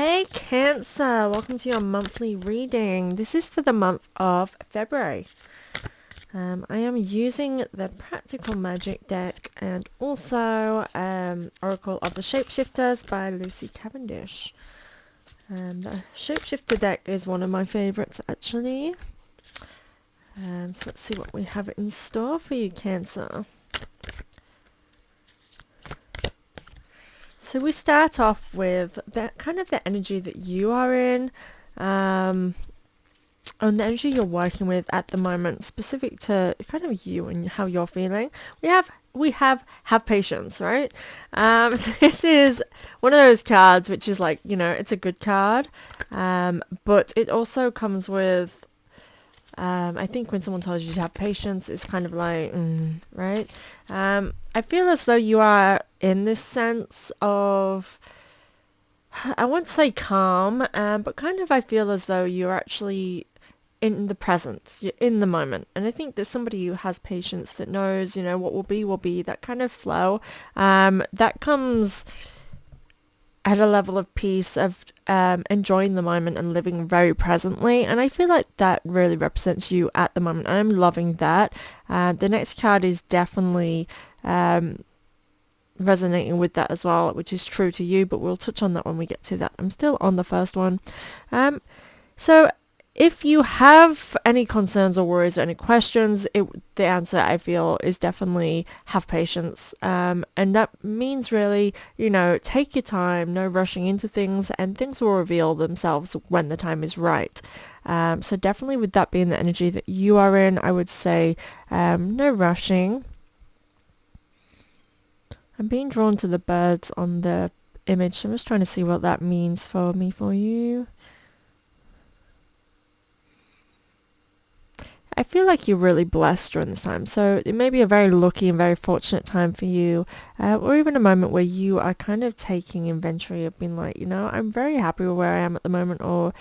Hey Cancer, welcome to your monthly reading. This is for the month of February. I am using the Practical Magic deck and also Oracle of the Shapeshifters by Lucy Cavendish. The Shapeshifter deck is one of my favorites actually. So let's see what we have in store for you, Cancer. So we start off with that kind of the energy that you are in, and the energy you're working with at the moment, specific to kind of you and how you're feeling. We have patience, right? This is one of those cards which is like, it's a good card, but it also comes with I think when someone tells you to have patience, it's kind of like, right? I feel as though you are in this sense of, I won't say calm, but kind of I feel as though you're actually in the present, you're in the moment. And I think there's somebody who has patience that knows, what will be, that kind of flow. That comes at a level of peace, of enjoying the moment and living very presently, and I feel like that really represents you at the moment. I'm loving that. The next card is definitely resonating with that as well, which is true to you, but we'll touch on that when we get to that. I'm still on the first one. So if you have any concerns or worries or any questions, the answer I feel is definitely have patience. And that means really, take your time, no rushing into things, and things will reveal themselves when the time is right. So definitely with that being the energy that you are in, I would say no rushing. I'm being drawn to the birds on the image. I'm just trying to see what that means for me, for you. I feel like you're really blessed during this time. So it may be a very lucky and very fortunate time for you, or even a moment where you are kind of taking inventory of being like, I'm very happy with where I am at the moment, or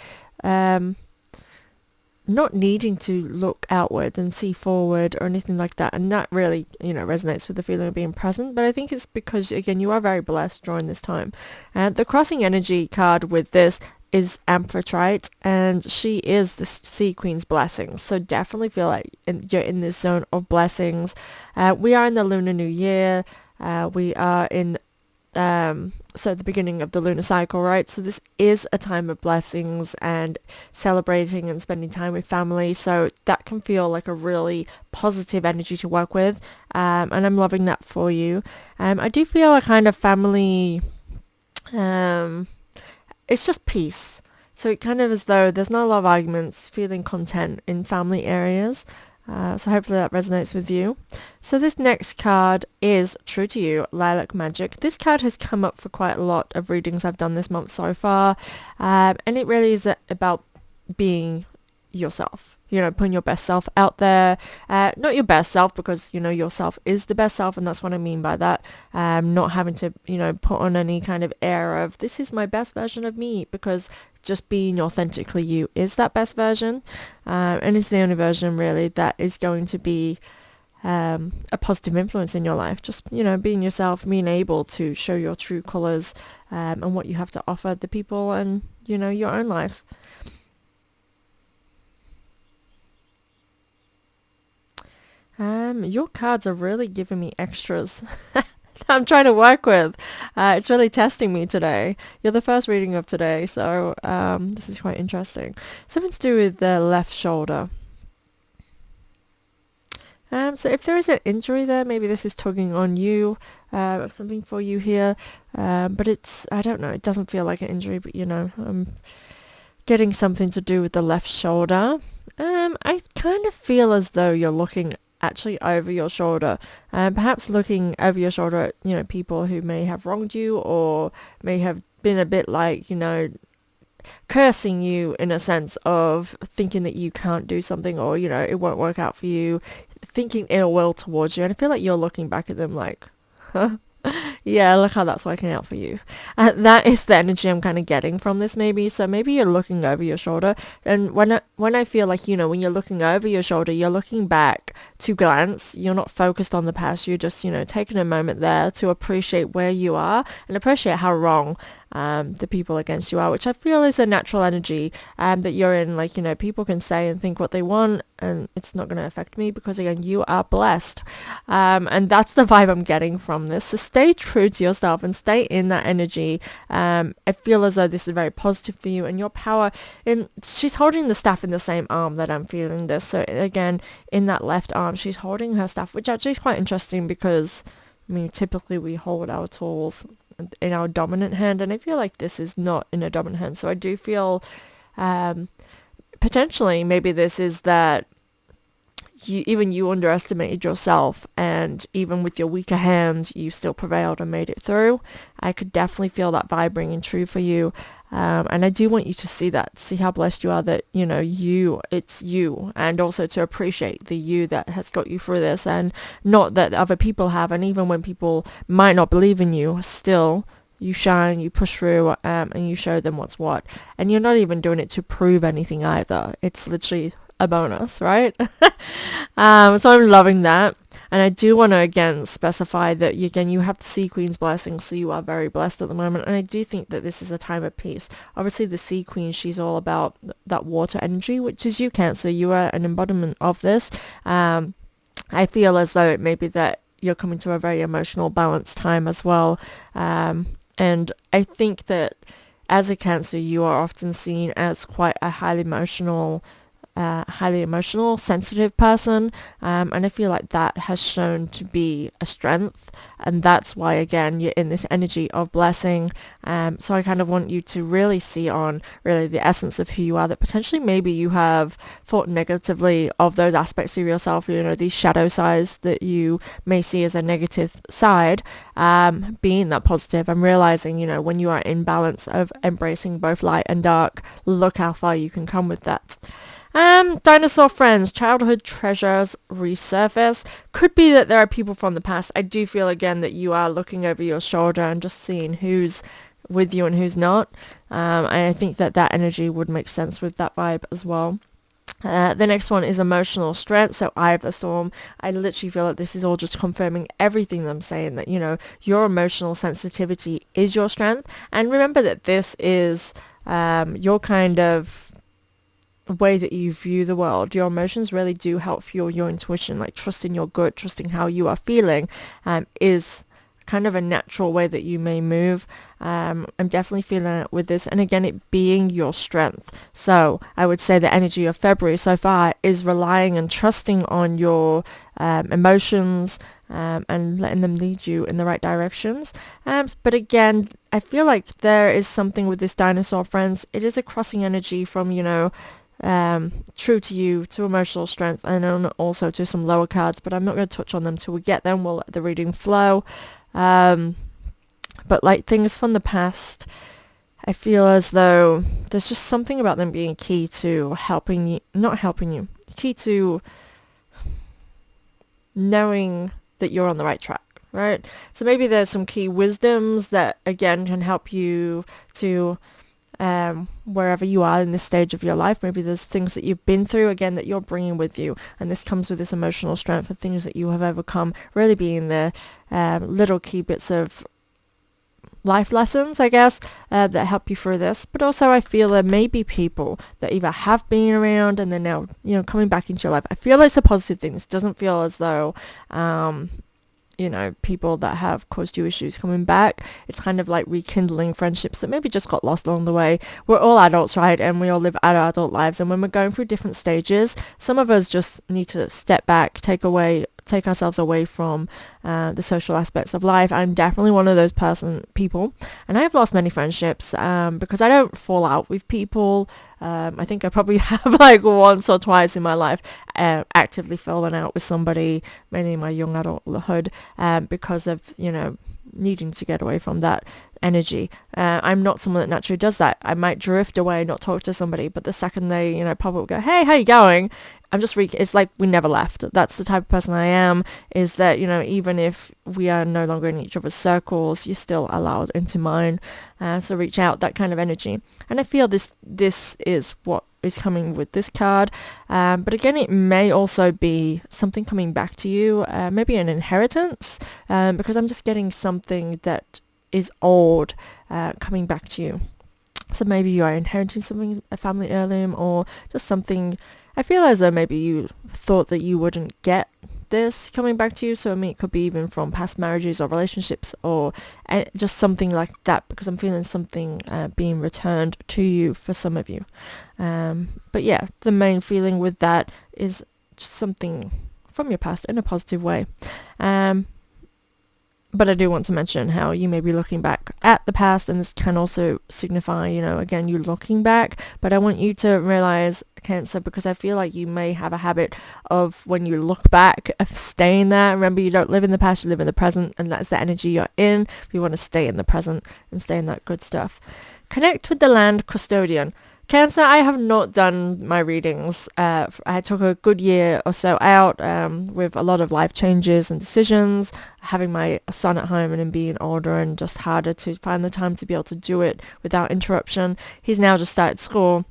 not needing to look outward and see forward or anything like that. And that really, resonates with the feeling of being present. But I think it's because, again, you are very blessed during this time. And the crossing energy card with this is Amphitrite, and she is the Sea Queen's blessings. So definitely feel like you're in this zone of blessings. We are in the Lunar New Year. We are in so the beginning of the lunar cycle, right? So this is a time of blessings and celebrating and spending time with family. So that can feel like a really positive energy to work with. And I'm loving that for you. I do feel a kind of family, it's just peace. So it kind of as though there's not a lot of arguments, feeling content in family areas. So hopefully that resonates with you. So this next card is True to You, Lilac Magic. This card has come up for quite a lot of readings I've done this month so far. And it really is about being yourself. Putting your best self out there. Not your best self, because, yourself is the best self, and that's what I mean by that. Not having to, put on any kind of air of, this is my best version of me, because just being authentically you is that best version. And it's the only version, really, that is going to be a positive influence in your life. Just, being yourself, being able to show your true colours, and what you have to offer the people and, your own life. Your cards are really giving me extras I'm trying to work with. It's really testing me today. You're the first reading of today, so this is quite interesting. Something to do with the left shoulder. So if there is an injury there, maybe this is tugging on you, something for you here. But I don't know, it doesn't feel like an injury, but I'm getting something to do with the left shoulder. I kind of feel as though you're looking actually over your shoulder, and perhaps looking over your shoulder at people who may have wronged you, or may have been a bit like cursing you, in a sense of thinking that you can't do something, or it won't work out for you, thinking ill will towards you. And I feel like you're looking back at them like, huh? Yeah, look how that's working out for you. That is the energy I'm kind of getting from this, maybe. So maybe you're looking over your shoulder, and when I feel like, when you're looking over your shoulder, you're looking back to glance. You're not focused on the past. You're just, taking a moment there to appreciate where you are and appreciate how wrong the people against you are, which I feel is a natural energy that you're in. Like, people can say and think what they want, and it's not going to affect me because, again, you are blessed. And that's the vibe I'm getting from this. So stay true to yourself and stay in that energy. I feel as though this is very positive for you and your power. And she's holding the staff in the same arm that I'm feeling this. So again, in that left arm, she's holding her staff, which actually is quite interesting because, I mean, typically we hold our tools in our dominant hand, and I feel like this is not in a dominant hand. So I do feel potentially maybe this is that you underestimated yourself, and even with your weaker hand, you still prevailed and made it through. I could definitely feel that vibe ringing true for you. And I do want you to see how blessed you are that, it's you, and also to appreciate the you that has got you through this, and not that other people have. And even when people might not believe in you, still you shine, you push through, and you show them what's what. And you're not even doing it to prove anything either. It's literally a bonus, right? So I'm loving that. And I do want to again specify that you have the Sea Queen's blessing, so you are very blessed at the moment. And I do think that this is a time of peace. Obviously, the Sea Queen, she's all about that water energy, which is you, Cancer. You are an embodiment of this. I feel as though it may be that you're coming to a very emotional, balanced time as well. And I think that as a Cancer, you are often seen as quite a highly emotional, sensitive person, and I feel like that has shown to be a strength, and that's why again you're in this energy of blessing. So I kind of want you to really see on really the essence of who you are, that potentially maybe you have thought negatively of those aspects of yourself, these shadow sides that you may see as a negative side, being that positive and realizing, when you are in balance of embracing both light and dark, look how far you can come with that. Dinosaur friends, childhood treasures resurface. Could be that there are people from the past. I do feel again that you are looking over your shoulder and just seeing who's with you and who's not. And I think that energy would make sense with that vibe as well. The next one is emotional strength. So Eye of the Storm. I literally feel like this is all just confirming everything that I'm saying, that, your emotional sensitivity is your strength. And remember that this is your kind of way that you view the world. Your emotions really do help fuel your intuition, like trusting your gut, trusting how you are feeling, is kind of a natural way that you may move. I'm definitely feeling it with this, and again, it being your strength. So I would say the energy of February so far is relying and trusting on your emotions, and letting them lead you in the right directions. But again, I feel like there is something with this dinosaur friends. It is a crossing energy from, true to you, to emotional strength, and then also to some lower cards, but I'm not going to touch on them till we get them. We'll let the reading flow. But like things from the past, I feel as though there's just something about them being key to key to knowing that you're on the right track, right? So maybe there's some key wisdoms that again can help you to wherever you are in this stage of your life. Maybe there's things that you've been through again that you're bringing with you, and this comes with this emotional strength of things that you have overcome, really being the little key bits of life lessons, I guess, that help you through this. But also I feel there may be people that either have been around and they're now, coming back into your life. I feel it's a positive thing. This doesn't feel as though people that have caused you issues coming back. It's kind of like rekindling friendships that maybe just got lost along the way. We're all adults, right? And we all live our adult lives. And when we're going through different stages, some of us just need to step back, take ourselves away from the social aspects of life. I'm definitely one of those people, and I have lost many friendships because I don't fall out with people. I think I probably have like once or twice in my life actively fallen out with somebody, mainly in my young adulthood, because of needing to get away from that energy. I'm not someone that naturally does that. I might drift away, not talk to somebody, but the second they pop up, go, hey, how you going? I'm just it's like we never left. That's the type of person I am, is that, even if we are no longer in each other's circles, you're still allowed into mine. So reach out, that kind of energy. And I feel this is what is coming with this card. But again, it may also be something coming back to you, maybe an inheritance, because I'm just getting something that is old coming back to you. So maybe you are inheriting something, a family heirloom, or just something. I feel as though maybe you thought that you wouldn't get this coming back to you. So I mean, it could be even from past marriages or relationships, or just something like that, because I'm feeling something being returned to you for some of you. But yeah, the main feeling with that is just something from your past in a positive way. But I do want to mention how you may be looking back at the past, and this can also signify, again, you looking back. But I want you to realize, Cancer, because I feel like you may have a habit of, when you look back, of staying there. Remember, you don't live in the past, you live in the present, and that's the energy you're in. You want to stay in the present and stay in that good stuff. Connect with the land custodian. Cancer, I have not done my readings. I took a good year or so out with a lot of life changes and decisions, having my son at home and him being older and just harder to find the time to be able to do it without interruption. He's now just started school.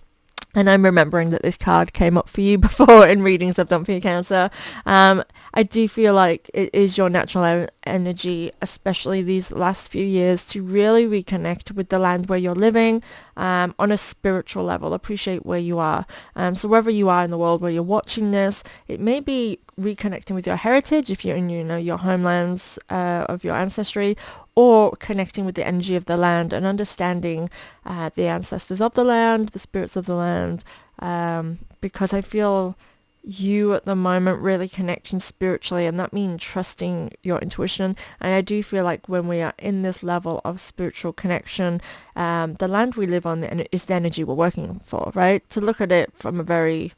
And I'm remembering that this card came up for you before in readings I've done for you, Cancer. I do feel like it is your natural energy, especially these last few years, to really reconnect with the land where you're living on a spiritual level. Appreciate where you are. So wherever you are in the world where you're watching this, it may be reconnecting with your heritage if you're in your homelands of your ancestry, or connecting with the energy of the land and understanding the ancestors of the land, the spirits of the land, because I feel you at the moment really connecting spiritually, and that means trusting your intuition. And I do feel like when we are in this level of spiritual connection, the land we live on is the energy we're working for, right? To look at it from a very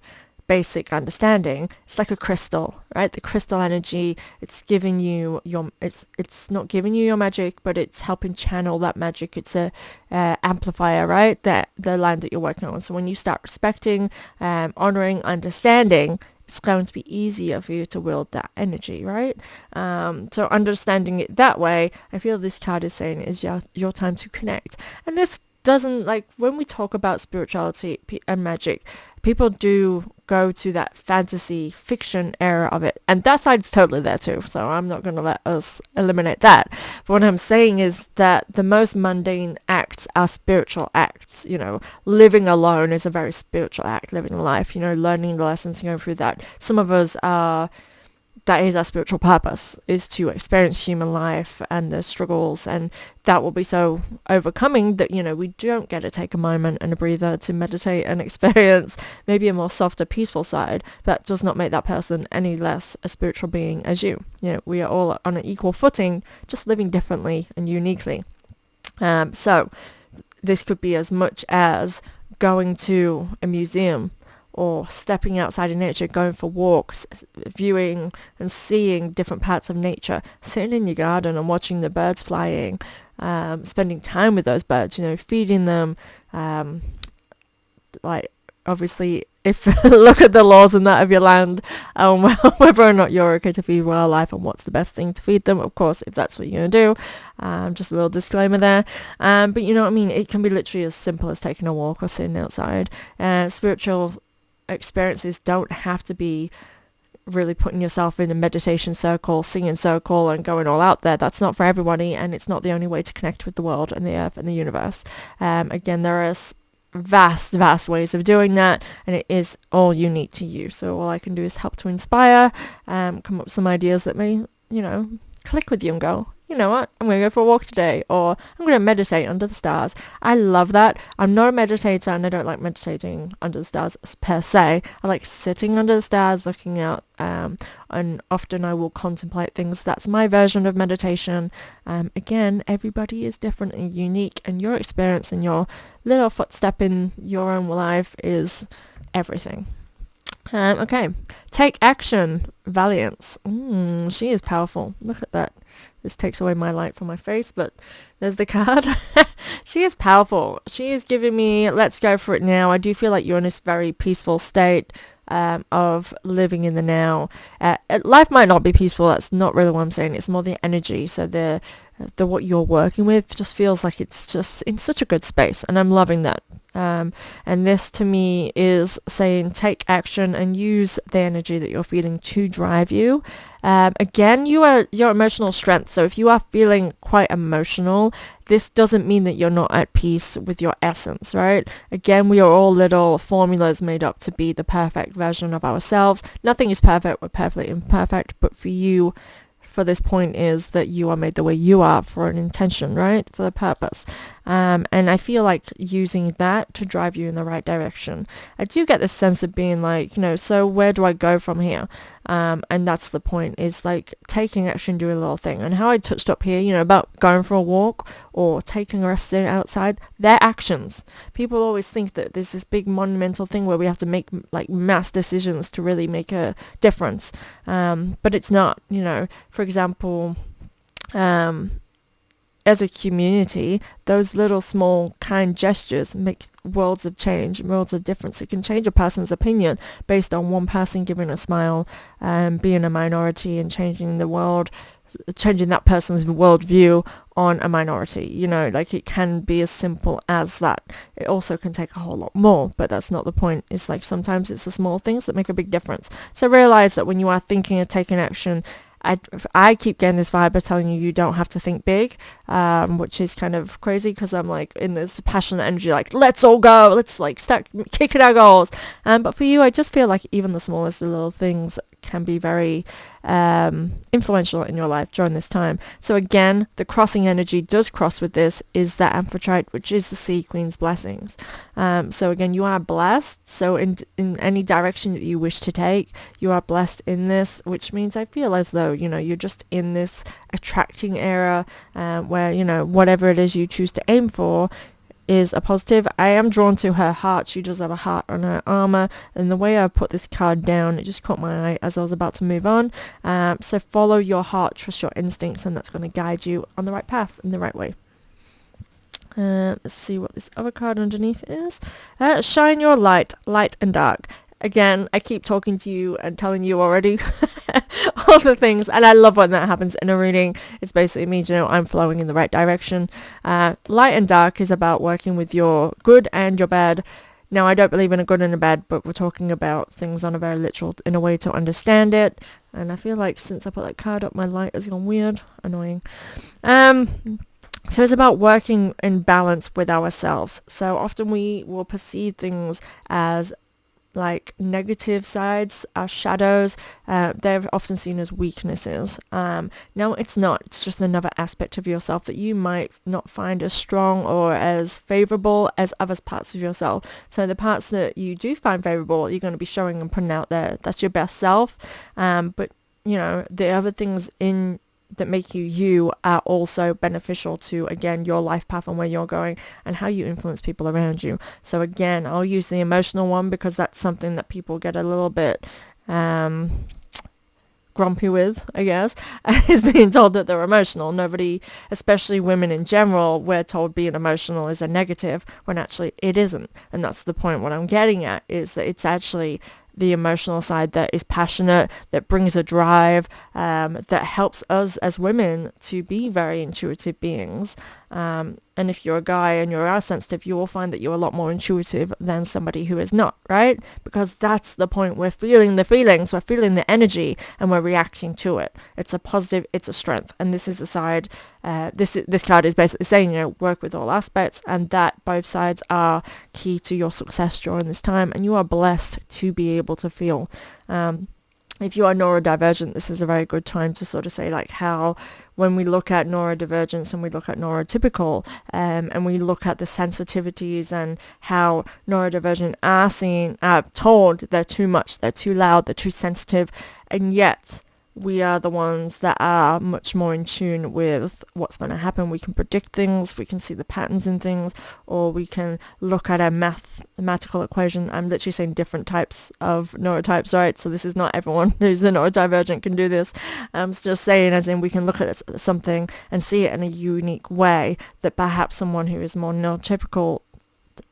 basic understanding, it's like a crystal, right? The crystal energy, it's giving you it's not giving you your magic, but it's helping channel that magic. It's a amplifier, right? That the land that you're working on. So when you start respecting, honoring, understanding, it's going to be easier for you to wield that energy, right? So understanding it that way, I feel this card is saying is your time to connect. And this doesn't, like, when we talk about spirituality and magic, people do go to that fantasy fiction era of it, and that side's totally there too, so I'm not going to let us eliminate that. But what I'm saying is that the most mundane acts are spiritual acts. Living alone is a very spiritual act, living life, learning the lessons and going through that. Some of us are, that is our spiritual purpose, is to experience human life and the struggles, and that will be so overcoming that we don't get to take a moment and a breather to meditate and experience maybe a more softer, peaceful side. That does not make that person any less a spiritual being as you. We are all on an equal footing, just living differently and uniquely. So this could be as much as going to a museum, or stepping outside in nature, going for walks, viewing and seeing different parts of nature, sitting in your garden and watching the birds flying, spending time with those birds, feeding them, like, obviously, if look at the laws and that of your land, whether or not you're okay to feed wildlife and what's the best thing to feed them, of course, if that's what you're going to do. Just a little disclaimer there. But you know what I mean? It can be literally as simple as taking a walk or sitting outside. Spiritual experiences don't have to be really putting yourself in a meditation circle, singing circle, and going all out there. That's not for everybody, and it's not the only way to connect with the world and the earth and the universe. Again, there are vast ways of doing that, and it is all unique to you. So all I can do is help to inspire, come up with some ideas that may, click with you and go, you know what, I'm going to go for a walk today, or I'm going to meditate under the stars. I love that. I'm not a meditator, and I don't like meditating under the stars per se. I like sitting under the stars, looking out, and often I will contemplate things. That's my version of meditation. Again, everybody is different and unique, and your experience and your little footstep in your own life is everything. Okay, take action, Valiance. She is powerful. Look at that. This takes away my light from my face, but there's the card. She is powerful. She is giving me, let's go for it now. I do feel like you're in this very peaceful state of living in the now. Life might not be peaceful. That's not really what I'm saying. It's more the energy. So the what you're working with just feels like it's just in such a good space, and I'm loving that. And this to me is saying take action and use the energy that you're feeling to drive you. Again, you are your emotional strength. So if you are feeling quite emotional, this doesn't mean that you're not at peace with your essence, right? Again, we are all little formulas made up to be the perfect version of ourselves. Nothing is perfect, we're perfectly imperfect, but for you, for this point is that you are made the way you are for an intention, right? For the purpose. And I feel like using that to drive you in the right direction. I do get this sense of being like, so where do I go from here? And that's the point, is like taking action, doing a little thing. And how I touched up here, about going for a walk or taking a rest outside, they're actions. People always think that there's this big monumental thing where we have to make like mass decisions to really make a difference. But it's not, for example, as a community, those little small kind gestures make worlds of change, worlds of difference. It can change a person's opinion based on one person giving a smile, being a minority and changing the world, changing that person's worldview on a minority. Like it can be as simple as that. It also can take a whole lot more, but that's not the point. It's like sometimes it's the small things that make a big difference. So realize that when you are thinking of taking action, I keep getting this vibe of telling you don't have to think big, which is kind of crazy because I'm like in this passionate energy, like let's all go, let's like start kicking our goals. But for you, I just feel like even the smallest little things can be very influential in your life during this time. So again, the crossing energy does cross with this is that Amphitrite, which is the Sea Queen's blessings. So again, you are blessed. So in any direction that you wish to take, you are blessed in this, which means I feel as though, you're just in this attracting era where, whatever it is you choose to aim for is a positive. I am drawn to her heart. She does have a heart on her armor, and the way I put this card down, it just caught my eye as I was about to move on. So follow your heart, trust your instincts, and that's going to guide you on the right path in the right way. Let's see what this other card underneath is. Shine your light, light and dark. Again, I keep talking to you and telling you already all the things, and I love when that happens in a reading. It basically means, I'm flowing in the right direction. Light and dark is about working with your good and your bad. Now, I don't believe in a good and a bad, but we're talking about things on a very literal, in a way to understand it. And I feel like since I put that card up, my light has gone weird. Annoying. So it's about working in balance with ourselves. So often we will perceive things as like negative sides, our shadows. They're often seen as weaknesses. Now it's not. It's just another aspect of yourself that you might not find as strong or as favorable as other parts of yourself. So the parts that you do find favorable, you're going to be showing and putting out there. That's your best self. But the other things in that make you are also beneficial to, again, your life path and where you're going and how you influence people around you. So again, I'll use the emotional one because that's something that people get a little bit grumpy with, I guess, is being told that they're emotional. Nobody, especially women in general, we're told being emotional is a negative when actually it isn't. And that's the point. What I'm getting at is that it's actually the emotional side that is passionate, that brings a drive, that helps us as women to be very intuitive beings. And if you're a guy and you're sensitive, you will find that you're a lot more intuitive than somebody who is not, right? Because that's the point. We're feeling the feelings, we're feeling the energy, and we're reacting to it. It's a positive, it's a strength. And this is the side, this card is basically saying, work with all aspects, and that both sides are key to your success during this time, and you are blessed to be able to feel. If you are neurodivergent, this is a very good time to sort of say like how when we look at neurodivergence and we look at neurotypical and we look at the sensitivities and how neurodivergent are told they're too much, they're too loud, they're too sensitive, and yet we are the ones that are much more in tune with what's going to happen. We can predict things, we can see the patterns in things, or we can look at a mathematical equation. I'm literally saying different types of neurotypes, right? So this is not everyone who's a neurodivergent can do this. I'm just saying as in we can look at something and see it in a unique way that perhaps someone who is more neurotypical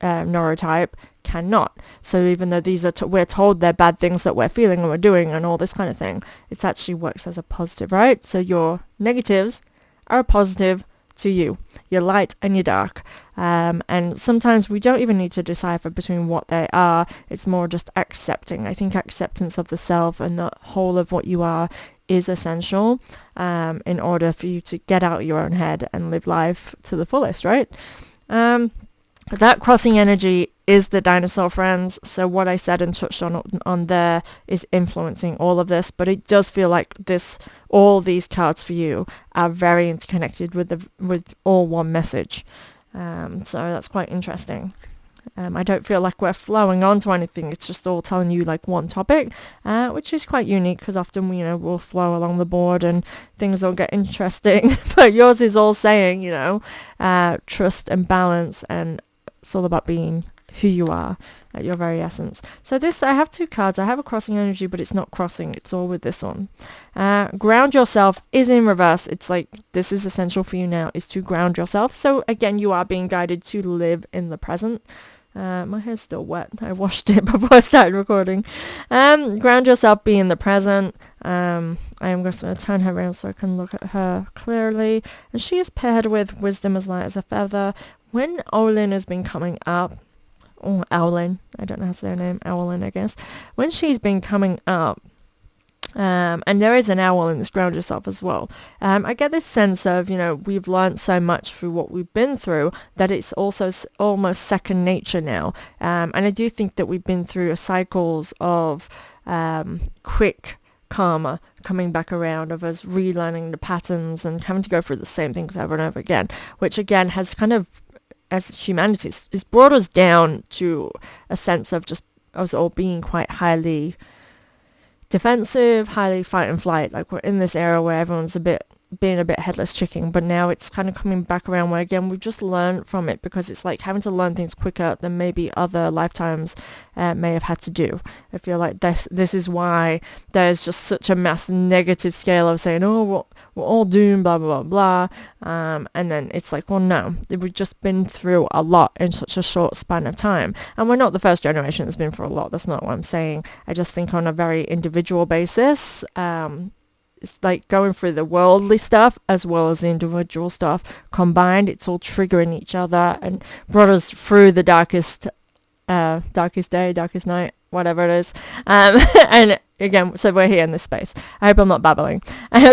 neurotype cannot. So even though these are we're told they're bad things that we're feeling and we're doing and all this kind of thing, it actually works as a positive, right? So your negatives are a positive to you, your light and your dark. And sometimes we don't even need to decipher between what they are. It's more just accepting. I think acceptance of the self and the whole of what you are is essential in order for you to get out of your own head and live life to the fullest, right? That crossing energy is the dinosaur friends. So what I said and touched on there is influencing all of this, but it does feel like all these cards for you are very interconnected with all one message. So that's quite interesting. I don't feel like we're flowing onto anything. It's just all telling you like one topic, which is quite unique because often we'll flow along the board and things will get interesting. But yours is all saying, trust and balance, and it's all about being who you are at your very essence. So I have two cards. I have a crossing energy, but it's not crossing. It's all with this one. Ground yourself is in reverse. It's like this is essential for you now, is to ground yourself. So again, you are being guided to live in the present. My hair's still wet. I washed it before I started recording. Ground yourself, be in the present. I am just going to turn her around so I can look at her clearly. And she is paired with wisdom as light as a feather. When Olin has been coming up, or Owlin, I don't know how to say her name, Owlin, I guess. When she's been coming up, and there is an owl in this ground yourself as well. I get this sense of, we've learned so much through what we've been through that it's also almost second nature now. And I do think that we've been through cycles of quick karma coming back around, of us relearning the patterns and having to go through the same things over and over again, which again has kind of, as humanity, has brought us down to a sense of just us all being quite highly defensive, highly fight and flight. Like we're in this era where everyone's being a bit headless chicken, but now it's kind of coming back around where again we've just learned from it, because it's like having to learn things quicker than maybe other lifetimes may have had to do. I feel like this is why there's just such a mass negative scale of saying, oh, we're all doomed, blah blah blah blah, and then it's like, well, no, we've just been through a lot in such a short span of time, and we're not the first generation that's been through a lot. That's not what I'm saying. I just think on a very individual basis, it's like going through the worldly stuff as well as the individual stuff combined. It's all triggering each other and brought us through the darkest day, darkest night, whatever it is. And again, so we're here in this space. I hope I'm not babbling.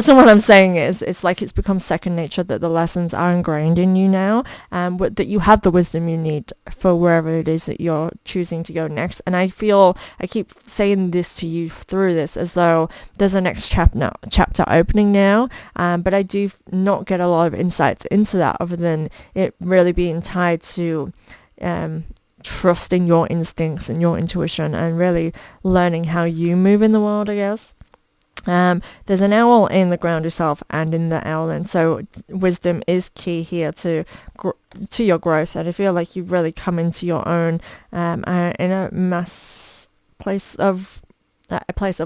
So what I'm saying is, it's like it's become second nature that the lessons are ingrained in you now, that you have the wisdom you need for wherever it is that you're choosing to go next. And I keep saying this to you through this as though there's a next chapter opening now, but I do not get a lot of insights into that other than it really being tied to trusting your instincts and your intuition and really learning how you move in the world, I guess. There's an owl in the ground yourself and in the owl, and so wisdom is key here to your growth. And I feel like you've really come into your own in a place of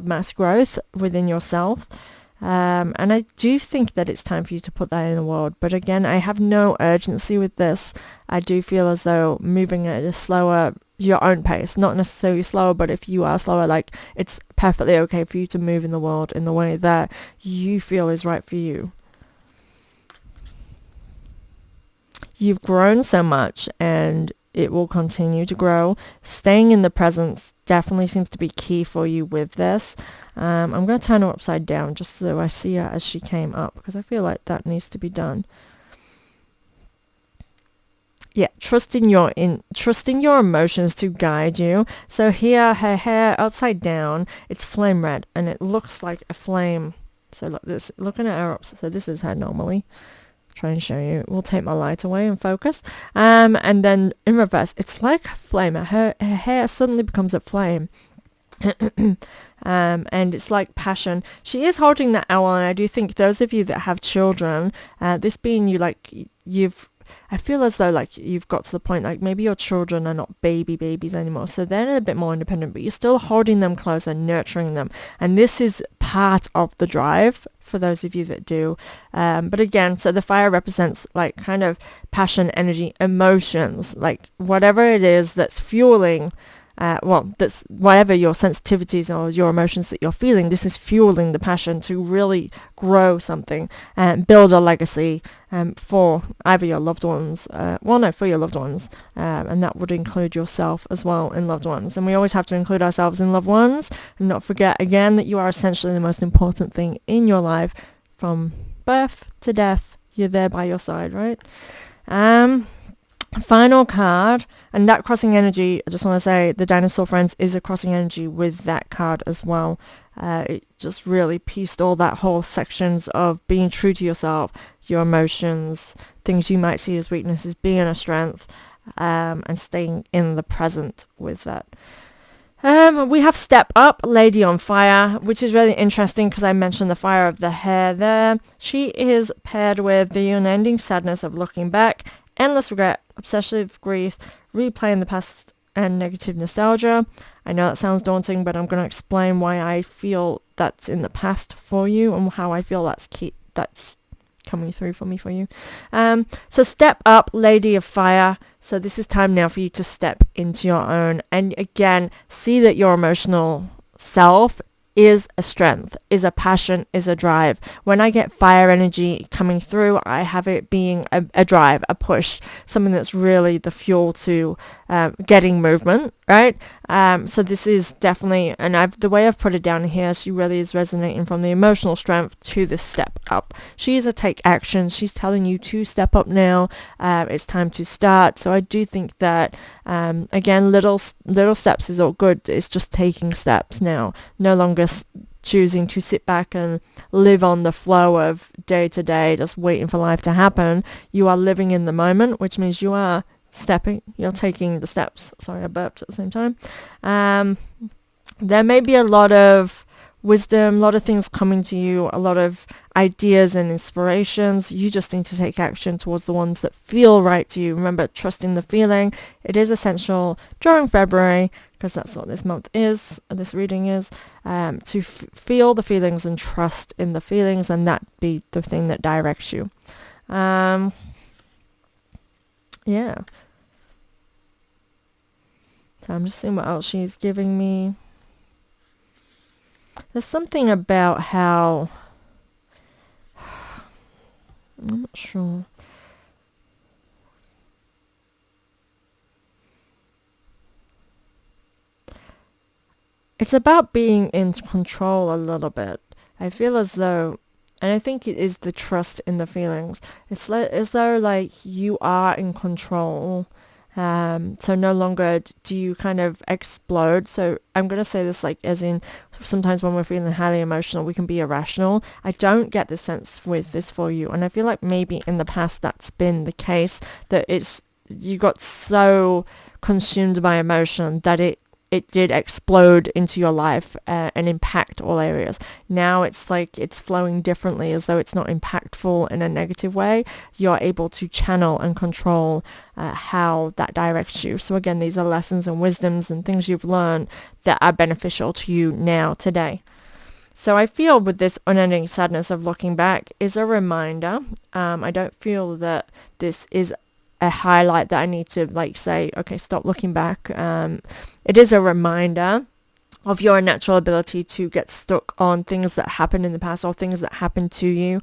mass growth within yourself. And I do think that it's time for you to put that in the world. But again, I have no urgency with this. I do feel as though moving at a slower, your own pace, not necessarily slower, but if you are slower, like it's perfectly okay for you to move in the world in the way that you feel is right for you. You've grown so much and it will continue to grow. Staying in the present definitely seems to be key for you with this. I'm going to turn her upside down just so I see her as she came up, because I feel like that needs to be done. Yeah, trusting your emotions to guide you. So here, her hair upside down, it's flame red, and it looks like a flame. So looking at her so this is her normally. Try and show you. We'll take my light away and focus. And then in reverse, it's like a flame. Her hair suddenly becomes a flame. And it's like passion. She is holding that owl, and I do think those of you that have children, this being you, like I feel as though like you've got to the point like maybe your children are not babies anymore, so they're a bit more independent, but you're still holding them close and nurturing them, and this is part of the drive for those of you that do. But again, so the fire represents like kind of passion, energy, emotions, like whatever it is that's fueling that's whatever your sensitivities or your emotions that you're feeling, this is fueling the passion to really grow something and build a legacy for either your loved ones, for your loved ones, and that would include yourself as well in loved ones. And we always have to include ourselves in loved ones and not forget again that you are essentially the most important thing in your life from birth to death. You're there by your side, right? Final card, and that crossing energy, I just want to say the Dinosaur Friends is a crossing energy with that card as well. It just really pieced all that whole sections of being true to yourself, your emotions, things you might see as weaknesses being a strength, and staying in the present with that. We have Step Up, Lady on Fire, which is really interesting because I mentioned the fire of the hair there. She is paired with the unending sadness of looking back, endless regret, obsessive grief, replaying the past, and negative nostalgia. I know that sounds daunting, but I'm going to explain why I feel that's in the past for you and how I feel that's coming through for you. So Step Up, Lady of Fire. So this is time now for you to step into your own and again see that your emotional self is a strength, is a passion, is a drive. When I get fire energy coming through, I have it being a drive, a push, something that's really the fuel to getting movement, right? So this is definitely, and the way I've put it down here, she really is resonating from the emotional strength to the step up. She's a take action. She's telling you to step up now. It's time to start. So I do think that, again, little steps is all good. It's just taking steps now. No longer choosing to sit back and live on the flow of day to day, just waiting for life to happen. You are living in the moment, which means you are you're taking the steps. Sorry, I burped at the same time. There may be a lot of wisdom, a lot of things coming to you, a lot of ideas and inspirations. You just need to take action towards the ones that feel right to you. Remember, trusting the feeling. It is essential during February, because that's what this reading is, to feel the feelings and trust in the feelings, and that be the thing that directs you. Yeah. So I'm just seeing what else she's giving me. There's something about how... I'm not sure. It's about being in control a little bit. I feel as though, and I think it is the trust in the feelings. It's as though like you are in control. So no longer do you kind of explode. So I'm going to say this like as in sometimes when we're feeling highly emotional, we can be irrational. I don't get the sense with this for you. And I feel like maybe in the past that's been the case, that you got so consumed by emotion that it did explode into your life and impact all areas. Now it's like it's flowing differently, as though it's not impactful in a negative way. You're able to channel and control how that directs you. So again, these are lessons and wisdoms and things you've learned that are beneficial to you now, today. So I feel with this unending sadness of looking back is a reminder. I don't feel that this is a highlight that I need to like say, okay, stop looking back. It is a reminder of your natural ability to get stuck on things that happened in the past or things that happened to you.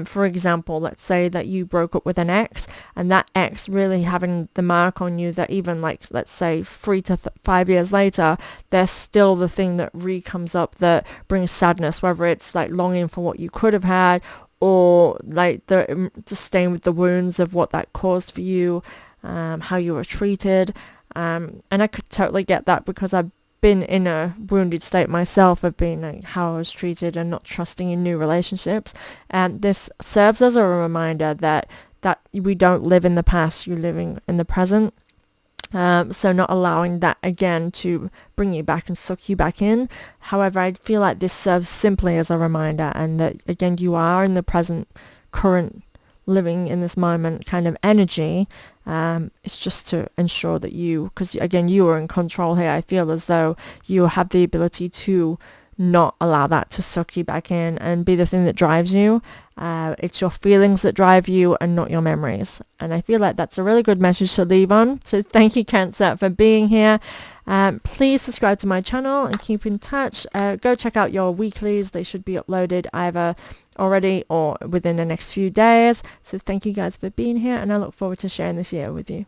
For example, let's say that you broke up with an ex, and that ex really having the mark on you that even like, let's say 3 to 5 years later, there's still the thing that comes up that brings sadness, whether it's like longing for what you could have had, or like just staying with the wounds of what that caused for you, how you were treated. And I could totally get that because I've been in a wounded state myself of being like how I was treated and not trusting in new relationships. And this serves as a reminder that we don't live in the past, you're living in the present. So not allowing that again to bring you back and suck you back in. However, I feel like this serves simply as a reminder, and that again you are in the present, current, living in this moment kind of energy. It's just to ensure that because again you are in control here. I feel as though you have the ability to not allow that to suck you back in and be the thing that drives you. It's your feelings that drive you and not your memories. And I feel like that's a really good message to leave on. So thank you, Cancer, for being here. Please subscribe to my channel and keep in touch. Go check out your weeklies. They should be uploaded either already or within the next few days. So thank you guys for being here, and I look forward to sharing this year with you.